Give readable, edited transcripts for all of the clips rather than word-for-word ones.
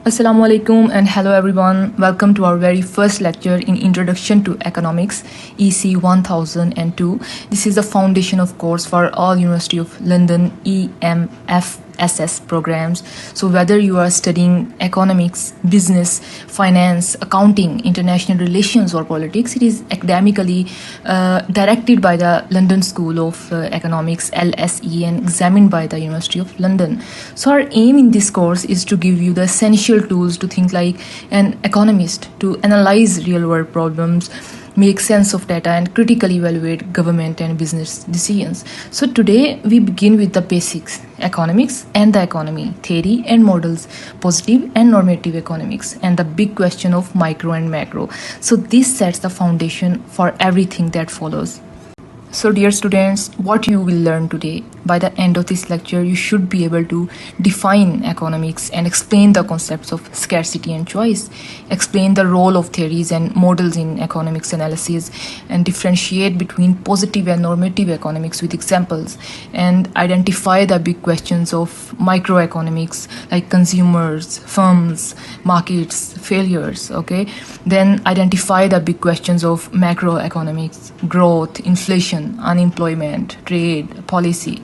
Assalamu alaikum and hello everyone. Welcome to our very first lecture in Introduction to Economics, EC 1002. This is the foundation of course for all University of London EMFSS programs. So whether you are studying economics, business, finance, accounting, international relations or politics, it is academically directed by the London School of Economics, LSE, and examined by the University of London. So our aim in this course is to give you the essential tools to think like an economist, to analyze real world problems, make sense of data, and critically evaluate government and business decisions. So today we begin with the basics: economics and the economy, theory and models, positive and normative economics, and the big question of micro and macro. So this sets the foundation for everything that follows. So dear students, what you will learn today, by the end of this lecture, you should be able to define economics and explain the concepts of scarcity and choice, explain the role of theories and models in economics analysis, and differentiate between positive and normative economics with examples, and identify the big questions of microeconomics like consumers, firms, markets, failures, okay? Then identify the big questions of macroeconomics, growth, inflation, unemployment, trade, policy,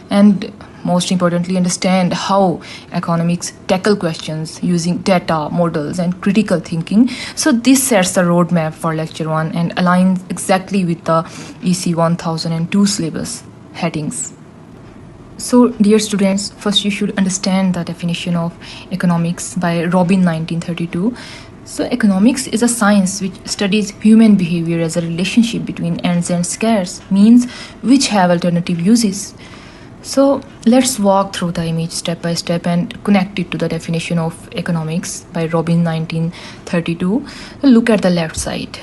and most importantly, understand how economics tackle questions using data, models, and critical thinking. So this sets the roadmap for lecture 1 and aligns exactly with the EC 1002 syllabus headings. So dear students, first you should understand the definition of economics by Robin 1932. So economics is a science which studies human behavior as a relationship between ends and scarce, means which have alternative uses. So let's walk through the image step by step and connect it to the definition of economics by Robin 1932. Look at the left side,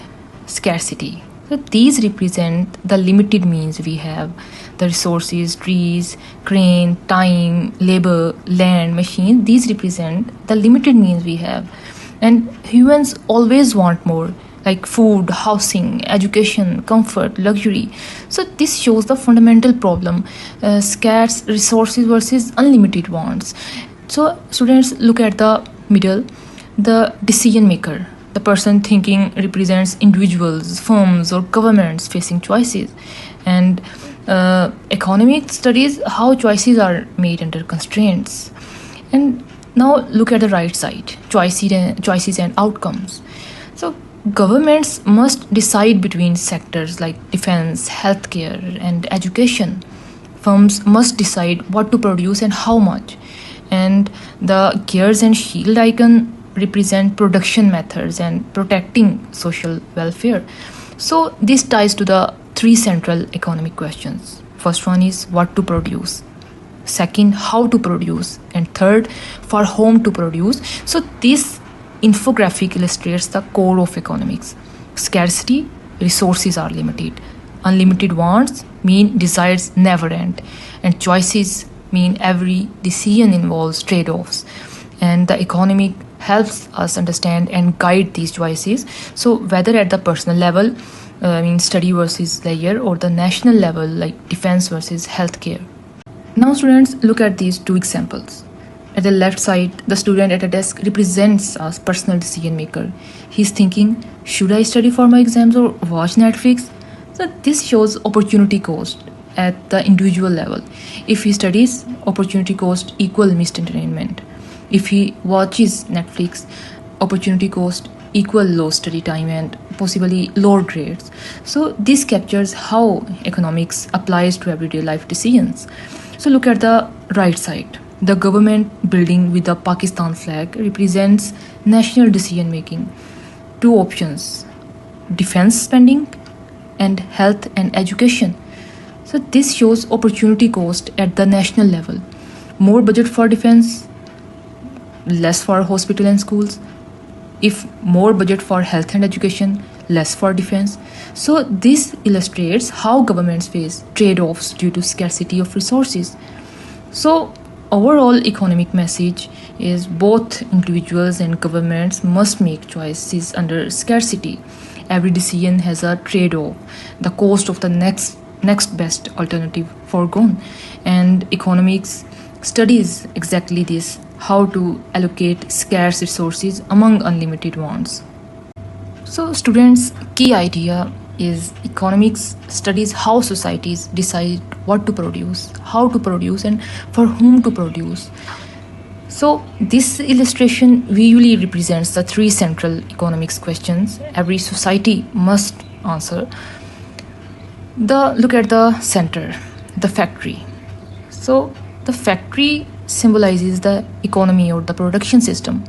scarcity. So these represent the limited means we have: the resources, trees, crane, time, labor, land, machine. These represent the limited means we have. And humans always want more, like food, housing, education, comfort, luxury. So this shows the fundamental problem, scarce resources versus unlimited wants. So students, look at the middle, the decision maker. The person thinking represents individuals, firms, or governments facing choices. And economics studies how choices are made under constraints. And now look at the right side, choices and outcomes. So governments must decide between sectors like defense, healthcare, and education. Firms must decide what to produce and how much. And the gears and shield icon represent production methods and protecting social welfare. So this ties to the three central economic questions. First one is what to produce. Second, how to produce, and third, for whom to produce. So this infographic illustrates the core of economics. Scarcity, resources are limited. Unlimited wants mean desires never end. And choices mean every decision involves trade-offs. And the economic helps us understand and guide these choices. So whether at the personal level, study versus leisure, or the national level like defense versus healthcare. Now students, look at these two examples. At the left side, the student at a desk represents a personal decision maker. He's thinking, should I study for my exams or watch Netflix? So this shows opportunity cost at the individual level. If he studies, opportunity cost equal missed entertainment. If he watches Netflix, opportunity cost equal low study time and possibly lower grades. So this captures how economics applies to everyday life decisions. So look at the right side. The government building with the Pakistan flag represents national decision making. Two options: defense spending and health and education. So this shows opportunity cost at the national level. More budget for defense, less for hospital and schools. If more budget for health and education, less for defense. So this illustrates how governments face trade-offs due to scarcity of resources. So overall economic message is both individuals and governments must make choices under scarcity. Every decision has a trade-off, the cost of the next best alternative foregone. And economics studies exactly this how to allocate scarce resources among unlimited ones. So students, key idea is economics studies how societies decide what to produce, how to produce, and for whom to produce. So this illustration visually represents the three central economics questions every society must answer. Look at the center, the factory. So the factory symbolizes the economy or the production system.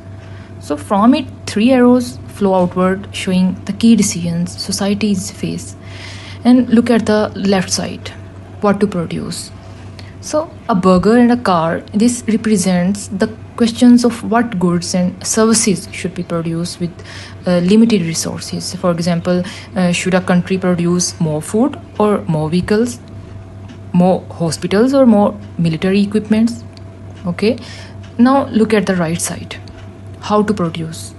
So from it, three arrows flow outward, showing the key decisions societies face. And look at the left side, what to produce. So a burger and a car, this represents the questions of what goods and services should be produced with limited resources. For example, should a country produce more food or more vehicles, more hospitals or more military equipments? Okay, now look at the right side, how to produce.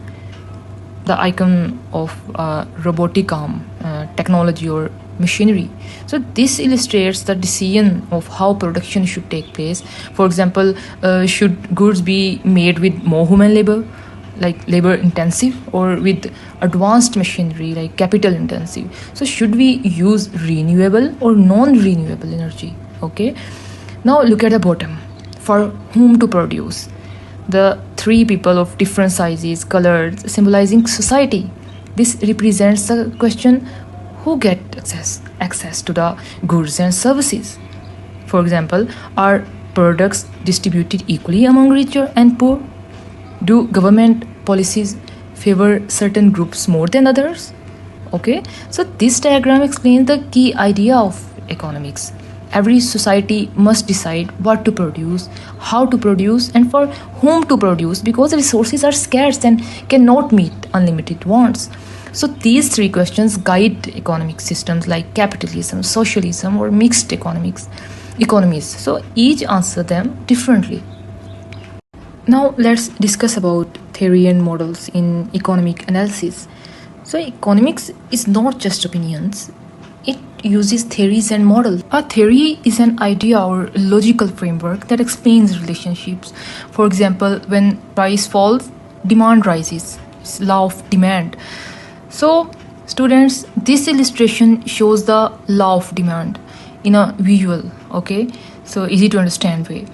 The icon of robotic arm, technology or machinery. So this illustrates the decision of how production should take place. For example, should goods be made with more human labor, like labor intensive, or with advanced machinery, like capital intensive? So should we use renewable or non-renewable energy? Okay, now look at the bottom, for whom to produce. The three people of different sizes, colors, symbolizing society. This represents the question, who get access to the goods and services? For example, are products distributed equally among richer and poor? Do government policies favor certain groups more than others? Okay, so this diagram explains the key idea of economics. Every society must decide what to produce, how to produce, and for whom to produce, because resources are scarce and cannot meet unlimited wants. So these three questions guide economic systems like capitalism, socialism, or mixed economics. Economies. So each answer them differently. Now let's discuss about theory and models in economic analysis. So economics is not just opinions. It uses theories and models. A theory is an idea or logical framework that explains relationships. For example, when price falls, demand rises. It's law of demand. So students, this illustration shows the law of demand in a visual, okay? So easy to understand way.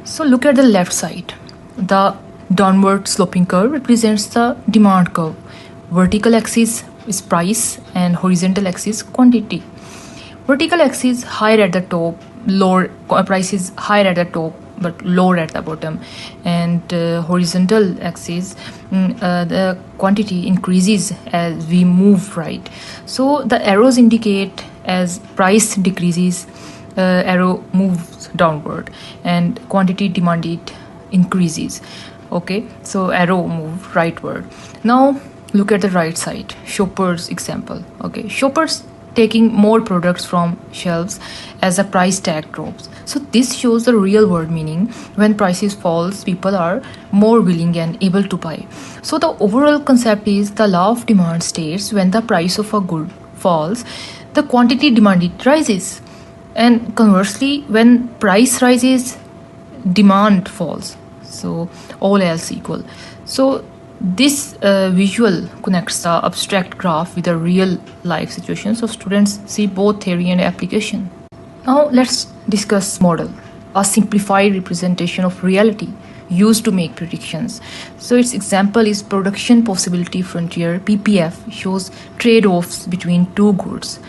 So look at the left side. The downward sloping curve represents the demand curve. Vertical axis is price and horizontal axis quantity. Vertical axis higher at the top, lower price is higher at the top but lower at the bottom, and horizontal axis, the quantity increases as we move right. So the arrows indicate as price decreases, arrow moves downward, and quantity demanded increases. Okay, so arrow move rightward. Now look at the right side, shoppers example. Okay, shoppers taking more products from shelves as the price tag drops. So this shows the real world meaning. When prices falls, people are more willing and able to buy. So the overall concept is the law of demand states when the price of a good falls, the quantity demanded rises. And conversely, when price rises, demand falls. So all else equal. So this visual connects the abstract graph with a real life situation, so students see both theory and application. Now let's discuss model, a simplified representation of reality used to make predictions. So its example is production possibility frontier, PPF, shows trade-offs between two goods.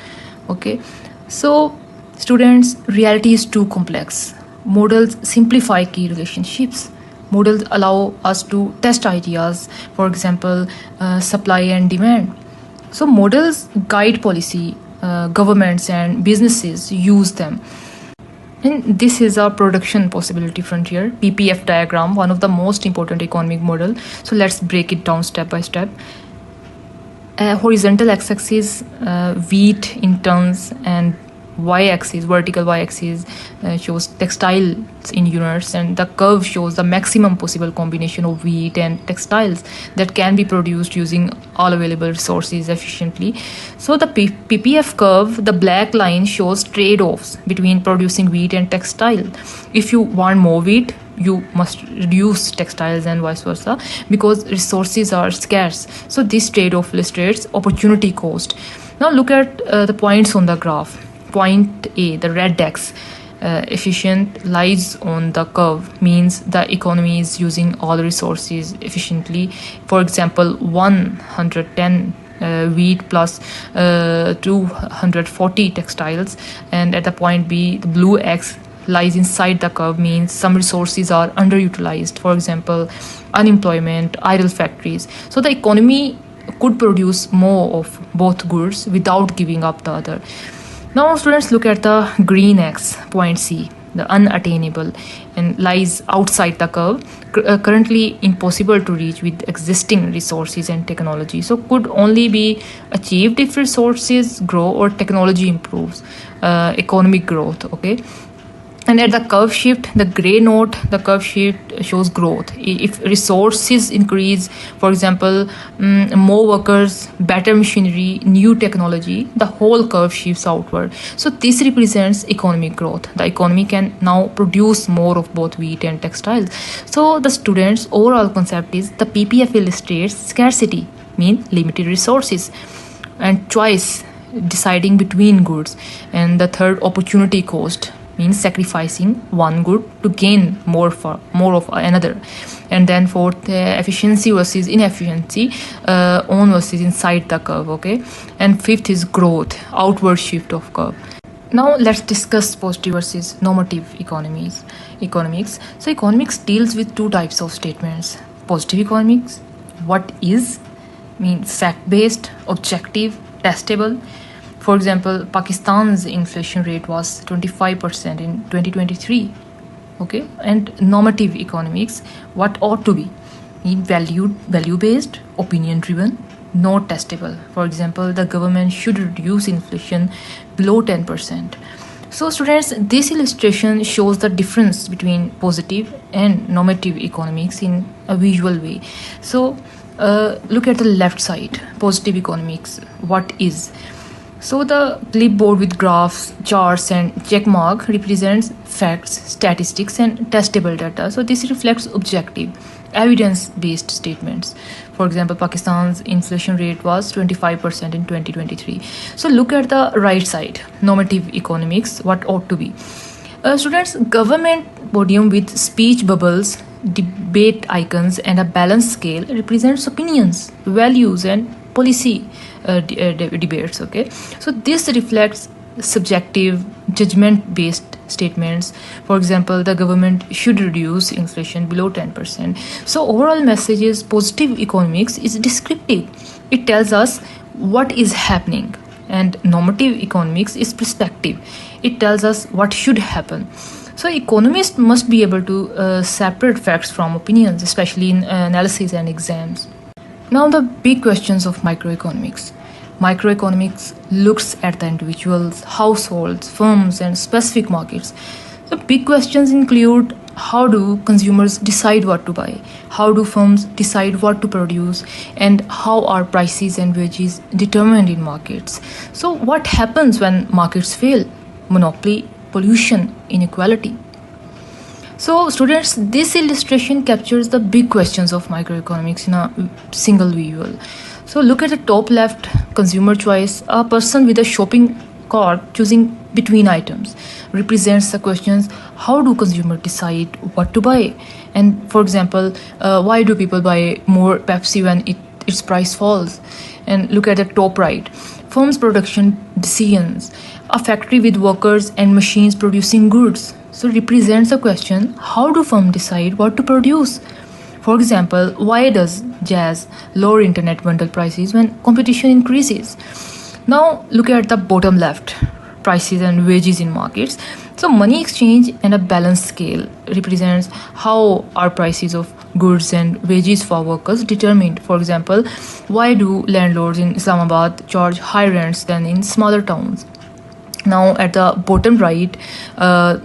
Okay, so students, reality is too complex. Models simplify key relationships. Models allow us to test ideas, for example, supply and demand. So models guide policy, governments and businesses use them. And this is a production possibility frontier, PPF diagram, one of the most important economic model. So let's break it down step by step. Horizontal x-axis, wheat in tons, and y-axis, vertical y-axis shows textiles in units, and the curve shows the maximum possible combination of wheat and textiles that can be produced using all available resources efficiently. So the PPF curve, the black line, shows trade-offs between producing wheat and textile. If you want more wheat, you must reduce textiles and vice versa because resources are scarce. So this trade-off illustrates opportunity cost. Now look at the points on the graph. Point A, the red X, efficient lies on the curve, means the economy is using all resources efficiently. For example, 110 wheat plus 240 textiles. And at the point B, the blue X lies inside the curve, means some resources are underutilized. For example, unemployment, idle factories. So the economy could produce more of both goods without giving up the other. Now students, look at the green X, point C, the unattainable, and lies outside the curve, currently impossible to reach with existing resources and technology. So could only be achieved if resources grow or technology improves, economic growth, okay? And at the curve shift, the gray note, the curve shift shows growth. If resources increase, for example, more workers, better machinery, new technology, the whole curve shifts outward. So this represents economic growth. The economy can now produce more of both wheat and textiles. So the students' overall concept is the PPF illustrates scarcity, mean limited resources, and choice, deciding between goods. And the third, opportunity cost, means sacrificing one good to gain more of another. And then fourth, efficiency versus inefficiency, on versus inside the curve, okay? And fifth is growth, outward shift of curve. Now let's discuss positive versus normative economics. So economics deals with two types of statements. Positive economics, what is, means fact-based, objective, testable. For example, Pakistan's inflation rate was 25% in 2023. Okay, and normative economics, what ought to be, value-based, opinion-driven, not testable. For example, the government should reduce inflation below 10%. So students, this illustration shows the difference between positive and normative economics in a visual way. So look at the left side, positive economics, what is. So the clipboard with graphs, charts and check mark represents facts, statistics and testable data. So this reflects objective, evidence-based statements. For example, Pakistan's inflation rate was 25% in 2023. So look at the right side, normative economics, what ought to be. Students, government podium with speech bubbles, debate icons and a balanced scale represents opinions, values and policy debates, okay? So this reflects subjective, judgment-based statements. For example, the government should reduce inflation below 10%. So overall message is positive economics is descriptive. It tells us what is happening. And normative economics is perspective. It tells us what should happen. So economists must be able to separate facts from opinions, especially in analysis and exams. Now the big questions of microeconomics. Microeconomics looks at the individuals, households, firms and specific markets. The big questions include: how do consumers decide what to buy? How do firms decide what to produce? And how are prices and wages determined in markets? So what happens when markets fail? Monopoly, pollution, inequality. So students, this illustration captures the big questions of microeconomics in a single visual. So look at the top left, consumer choice. A person with a shopping cart choosing between items represents the questions: how do consumers decide what to buy? And for example, why do people buy more Pepsi when its price falls? And look at the top right, firms' production decisions. A factory with workers and machines producing goods. So represents a question: how do firms decide what to produce? For example, why does Jazz lower internet bundle prices when competition increases? Now look at the bottom left, prices and wages in markets. So money exchange and a balanced scale represents how are prices of goods and wages for workers determined. For example, why do landlords in Islamabad charge higher rents than in smaller towns? Now at the bottom right,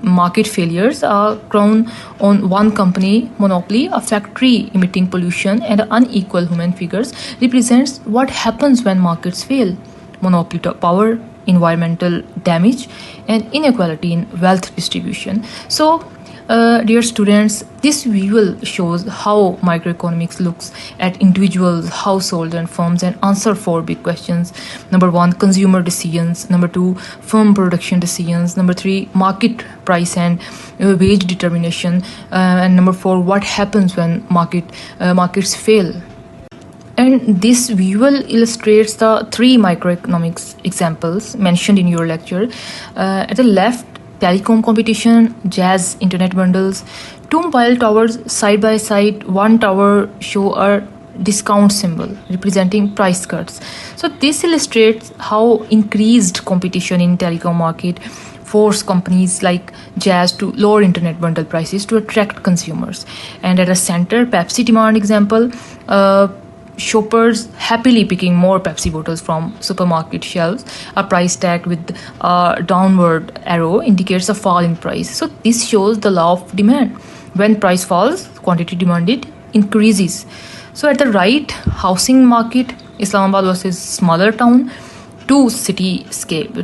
market failures are crowned on one company monopoly, a factory emitting pollution and unequal human figures represents what happens when markets fail: monopoly power, environmental damage and inequality in wealth distribution. So Dear students, this visual shows how microeconomics looks at individuals, households, and firms and answer four big questions. Number one, consumer decisions. Number two, firm production decisions. Number three, market price and wage determination. And number four, what happens when markets fail. And this visual illustrates the three microeconomics examples mentioned in your lecture. At the left, telecom competition, jazz internet bundles, two mobile towers side by side, one tower show a discount symbol representing price cuts. So this illustrates how increased competition in telecom market force companies like Jazz to lower internet bundle prices to attract consumers. And at the center, Pepsi demand example, shoppers happily picking more Pepsi bottles from supermarket shelves. A price tag with a downward arrow indicates a fall in price. So this shows the law of demand. When price falls, quantity demanded increases. So at the right, housing market, Islamabad versus smaller town, two cityscapes.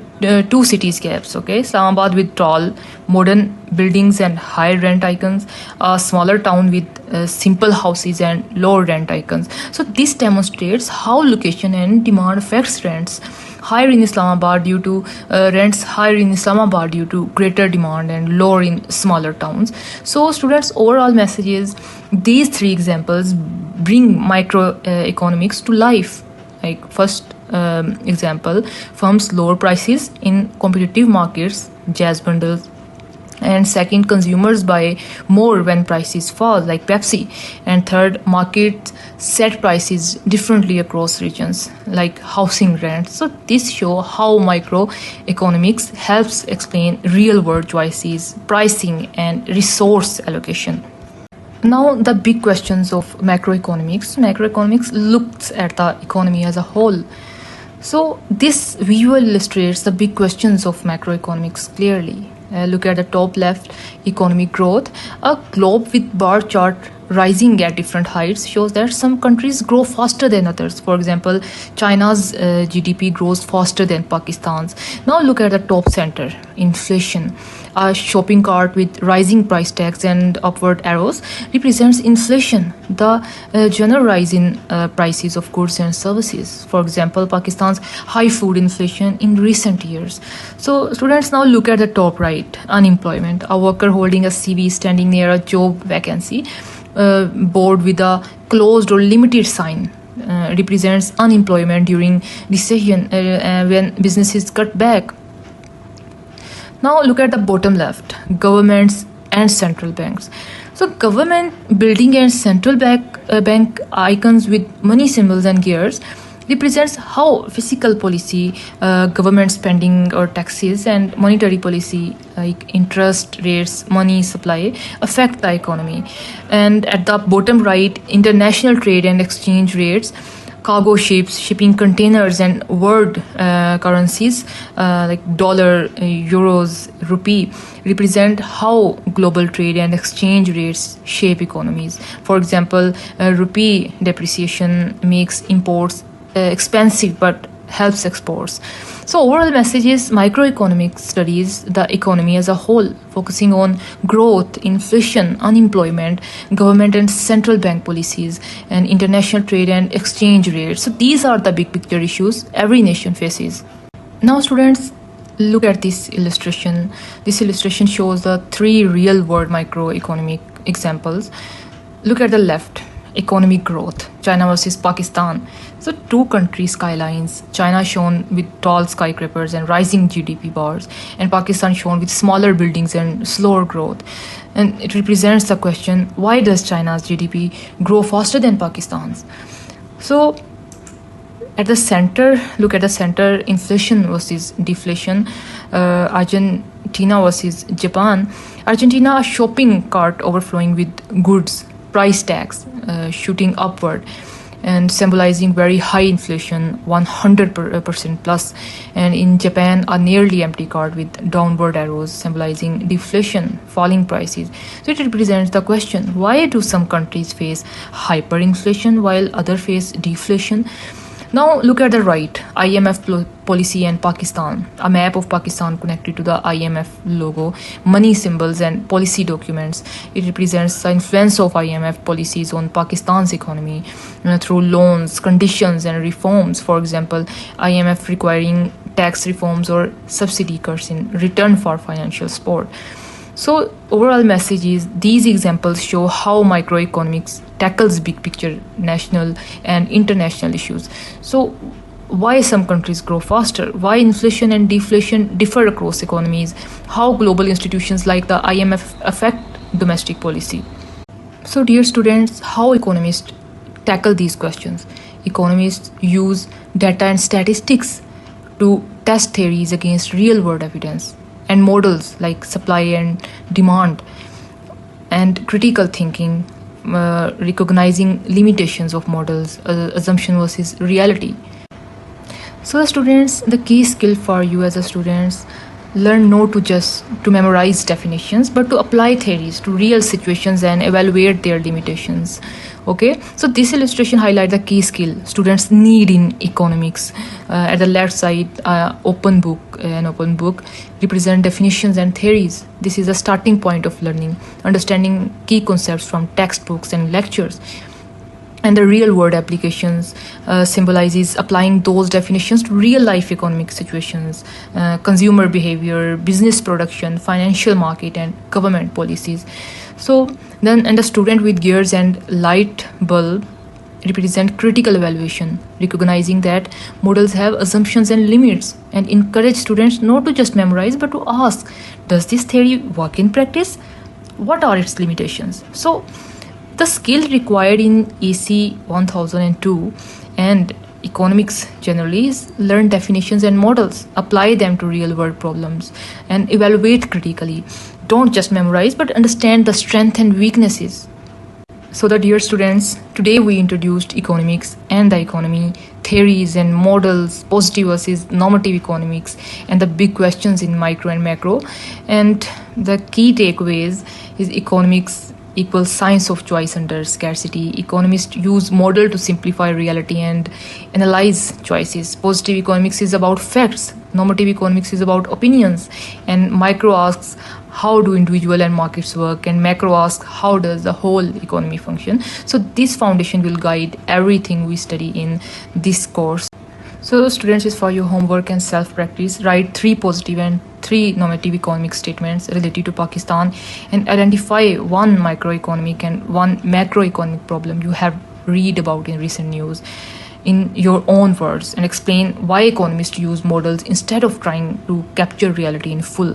Okay, Islamabad with tall modern buildings and high rent icons, a smaller town with simple houses and low rent icons. So this demonstrates how location and demand affects rents. Higher in Islamabad due to rents higher in Islamabad due to greater demand and lower in smaller towns. So students, overall message is these three examples bring microeconomics to life. Like first example, firms lower prices in competitive markets, jazz bundles. And second, consumers buy more when prices fall, like Pepsi. And third, markets set prices differently across regions, like housing rents. So this show how microeconomics helps explain real world choices, pricing, and resource allocation. Now, the big questions of macroeconomics. Macroeconomics looks at the economy as a whole. So this visual illustrates the big questions of macroeconomics clearly. Look at the top left, economic growth. A globe with bar chart rising at different heights shows that some countries grow faster than others. For example, China's GDP grows faster than Pakistan's. Now look at the top center, inflation. A shopping cart with rising price tags and upward arrows represents inflation, the general rise in prices of goods and services. For example, Pakistan's high food inflation in recent years. So students, now look at the top right, unemployment. A worker holding a CV standing near a job vacancy board with a closed or limited sign represents unemployment during recession when businesses cut back. Now look at the bottom left, governments and central banks. So government building and central bank icons with money symbols and gears represents how fiscal policy, government spending or taxes, and monetary policy like interest rates, money supply affect the economy. And at the bottom right, international trade and exchange rates, cargo ships shipping containers and world currencies like dollar, euros, rupee represent how global trade and exchange rates shape economies. For example, rupee depreciation makes imports expensive but helps exports. So overall message is microeconomics studies the economy as a whole, focusing on growth, inflation, unemployment, government and central bank policies, and international trade and exchange rates. So these are the big picture issues every nation faces. Now students, look at this illustration. This illustration shows the three real world microeconomic examples. Look at the left, economic growth, China versus Pakistan. So two country skylines, China shown with tall skyscrapers and rising GDP bars, and Pakistan shown with smaller buildings and slower growth. And it represents the question, why does China's GDP grow faster than Pakistan's? So at the center, look at the center, inflation versus deflation, Argentina versus Japan. Argentina, a shopping cart overflowing with goods, price tags shooting upward and symbolizing very high inflation, 100% plus. And in Japan, a nearly empty cart with downward arrows symbolizing deflation, falling prices. So it represents the question, why do some countries face hyperinflation while others face deflation? Now look at the right, IMF policy and Pakistan. A map of Pakistan connected to the IMF logo, money symbols and policy documents. It represents the influence of IMF policies on Pakistan's economy through loans, conditions and reforms. For example, IMF requiring tax reforms or subsidy cuts in return for financial support. So overall message is these examples show how microeconomics tackles big picture national and international issues. So why some countries grow faster, why inflation and deflation differ across economies, how global institutions like the IMF affect domestic policy. So dear students, how economists tackle these questions? Economists use data and statistics to test theories against real world evidence and models like supply and demand and critical thinking, recognizing limitations of models, assumption versus reality. So the students, the key skill for you as a students, learn not to just to memorize definitions but to apply theories to real situations and evaluate their limitations. Okay, so this illustration highlights the key skill students need in economics. At the left side, an open book represent definitions and theories. This is a starting point of learning, understanding key concepts from textbooks and lectures. And the real world applications symbolizes applying those definitions to real life economic situations, consumer behavior, business production, financial market and government policies. So then, and the student with gears and light bulb represent critical evaluation, recognizing that models have assumptions and limits, and encourage students not to just memorize but to ask, does this theory work in practice? What are its limitations? So the skill required in EC 1002 and economics generally is learn definitions and models, apply them to real world problems, and evaluate critically. Don't just memorize but understand the strengths and weaknesses. So the dear students, today we introduced economics and the economy, theories and models, positive versus normative economics, and the big questions in micro and macro. And the key takeaways is economics equals science of choice under scarcity. Economists use model to simplify reality and analyze choices. Positive economics is about facts. Normative economics is about opinions. And micro asks how do individual and markets work, and macro asks how does the whole economy function. So this foundation will guide everything we study in this course. So students, is for your homework and self-practice. Write 3 positive and 3 normative economic statements related to Pakistan and identify 1 microeconomic and 1 macroeconomic problem you have read about in recent news in your own words, and explain why economists use models instead of trying to capture reality in full.